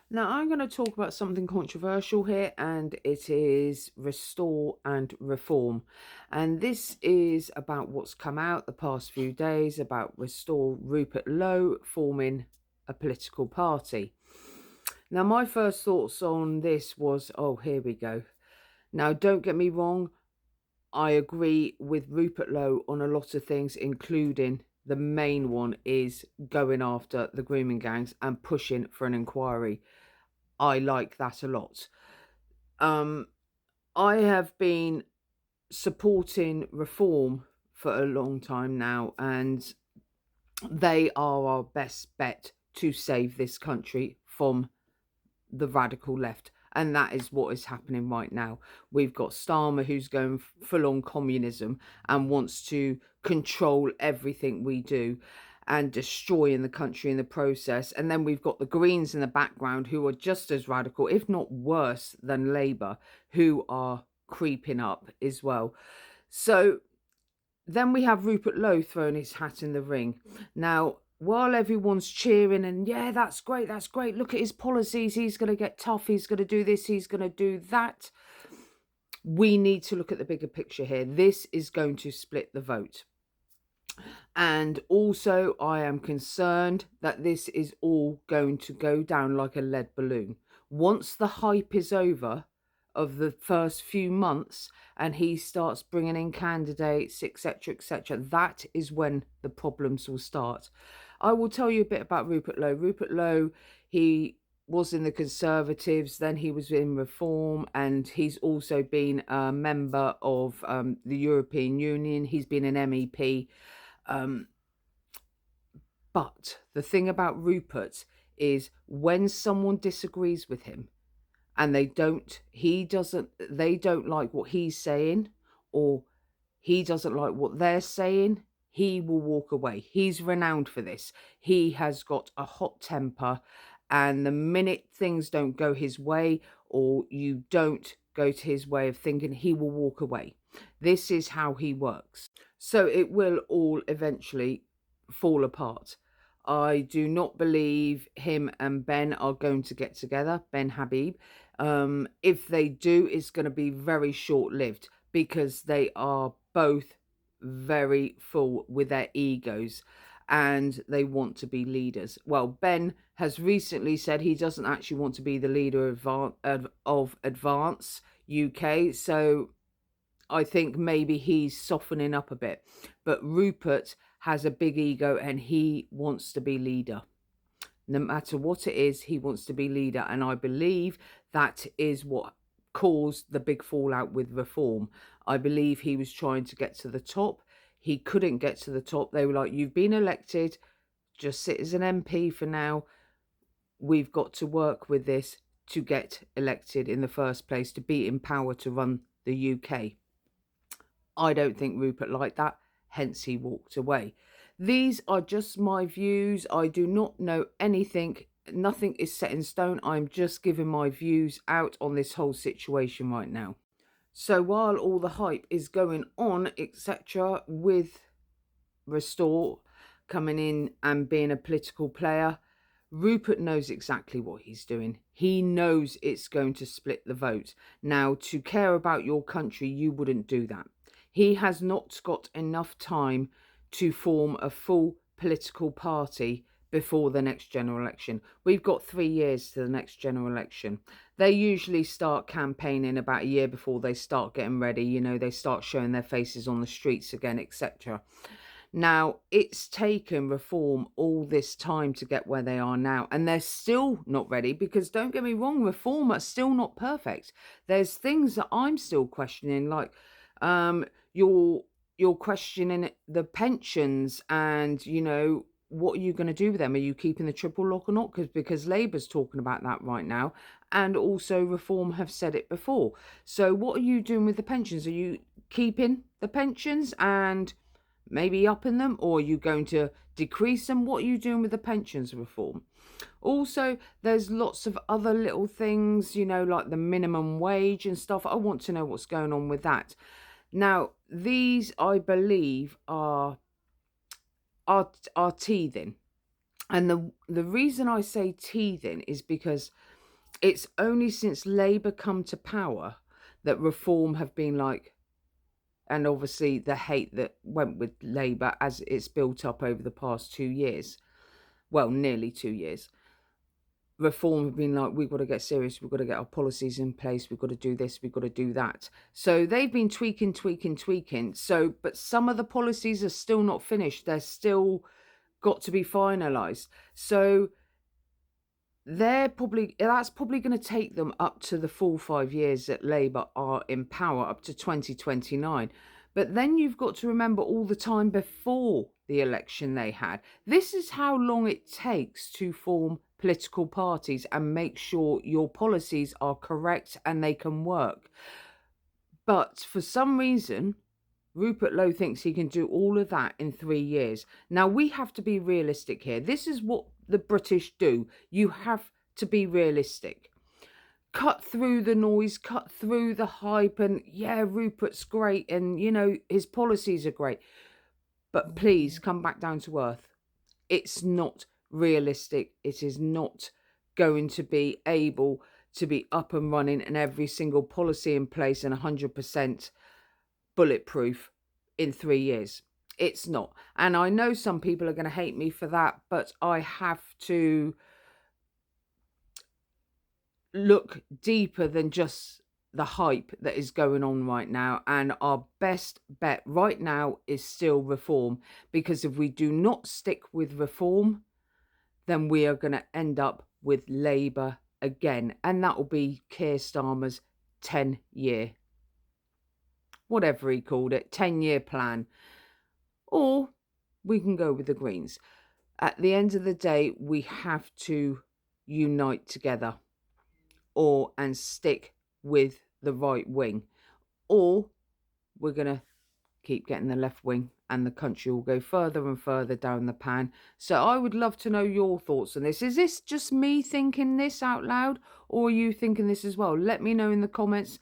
Now, I'm going to talk about something controversial here, and it is restore and reform. And this is about what's come out the past few days about restore Rupert Lowe forming a political party. Now, my first thoughts on this was, oh, here we go. Now, don't get me wrong, I agree with Rupert Lowe on a lot of things, including the main one is going after the grooming gangs and pushing for an inquiry. I like that a lot. Um, I have been supporting reform for a long time now, and they are our best bet to save this country from the radical left. And that is what is happening right now. We've got Starmer, who's going full on communism and wants to control everything we do and destroying the country in the process. And then we've got the Greens in the background, who are just as radical, if not worse, than Labour, who are creeping up as well. So then we have Rupert Lowe throwing his hat in the ring. Now, while everyone's cheering and, yeah, that's great, look at his policies, he's going to get tough, he's going to do this, he's going to do that, we need to look at the bigger picture here. This is going to split the vote. And also, I am concerned that this is all going to go down like a lead balloon. Once the hype is over of the first few months and he starts bringing in candidates, etc., that is when the problems will start. I will tell you a bit about Rupert Lowe. Rupert Lowe, he was in the Conservatives, then he was in Reform, and he's also been a member of the European Union. He's been an MEP. But the thing about Rupert is when someone disagrees with him and they don't like what he's saying, or he doesn't like what they're saying, he will walk away. He's renowned for this. He has got a hot temper, and the minute things don't go his way or you don't go to his way of thinking, he will walk away. This is how he works. So it will all eventually fall apart. I do not believe him and Ben are going to get together, Ben Habib. If they do, it's going to be very short-lived because they are both very full with their egos and they want to be leaders. Well, Ben has recently said he doesn't actually want to be the leader of Advance UK, so I think maybe he's softening up a bit. But Rupert has a big ego and he wants to be leader. No matter what it is, he wants to be leader. And I believe that is what caused the big fallout with Reform. I believe he was trying to get to the top. He couldn't get to the top. They were like, you've been elected, just sit as an MP for now. We've got to work with this to get elected in the first place, to be in power to run the UK. I don't think Rupert liked that, hence he walked away. These are just my views. I do not know anything. Nothing is set in stone. I'm just giving my views out on this whole situation right now. So while all the hype is going on, etc., with Restore coming in and being a political player, Rupert knows exactly what he's doing. He knows it's going to split the vote. Now, to care about your country, you wouldn't do that. He has not got enough time to form a full political party before the next general election. We've got 3 years to the next general election. They usually start campaigning about a year before they start getting ready. You know, they start showing their faces on the streets again, etc. Now, it's taken Reform all this time to get where they are now, and they're still not ready because, don't get me wrong, Reform are still not perfect. There's things that I'm still questioning, like you're questioning the pensions and, you know, what are you going to do with them? Are you keeping the triple lock or not? Because Labour's talking about that right now, and also Reform have said it before. So what are you doing with the pensions? Are you keeping the pensions and maybe upping them, or are you going to decrease them? What are you doing with the pensions reform? Also, there's lots of other little things, you know, like the minimum wage and stuff. I want to know what's going on with that. Now, these, I believe, are teething. And the reason I say teething is because It's only since Labour come to power that Reform have been like, and obviously the hate that went with Labour as it's built up over the past 2 years, well, nearly 2 years. Reform have been like, we've got to get serious, we've got to get our policies in place, we've got to do this, we've got to do that. So they've been tweaking. So, but some of the policies are still not finished. They're still got to be finalised. So that's probably going to take them up to the full 5 years that Labour are in power, up to 2029. But then you've got to remember all the time before the election they had. This is how long it takes to form political parties and make sure your policies are correct and they can work. But for some reason, Rupert Lowe thinks he can do all of that in 3 years. Now, we have to be realistic here. This is what the British do. You have to be realistic. Cut through the noise, cut through the hype, and yeah, Rupert's great, and you know, his policies are great. But please come back down to earth. It's not realistic. It is not going to be able to be up and running and every single policy in place and 100% bulletproof in 3 years. It's not. And I know some people are going to hate me for that, but I have to look deeper than just the hype that is going on right now. And our best bet right now is still Reform, because if we do not stick with Reform, then we are going to end up with Labour again. And that will be Keir Starmer's 10-year, whatever he called it, 10-year plan. Or we can go with the Greens. At the end of the day, we have to unite together and stick with the right wing. Or we're going to keep getting the left wing and the country will go further and further down the pan. So I would love to know your thoughts on this. Is this just me thinking this out loud, or are you thinking this as well? Let me know in the comments.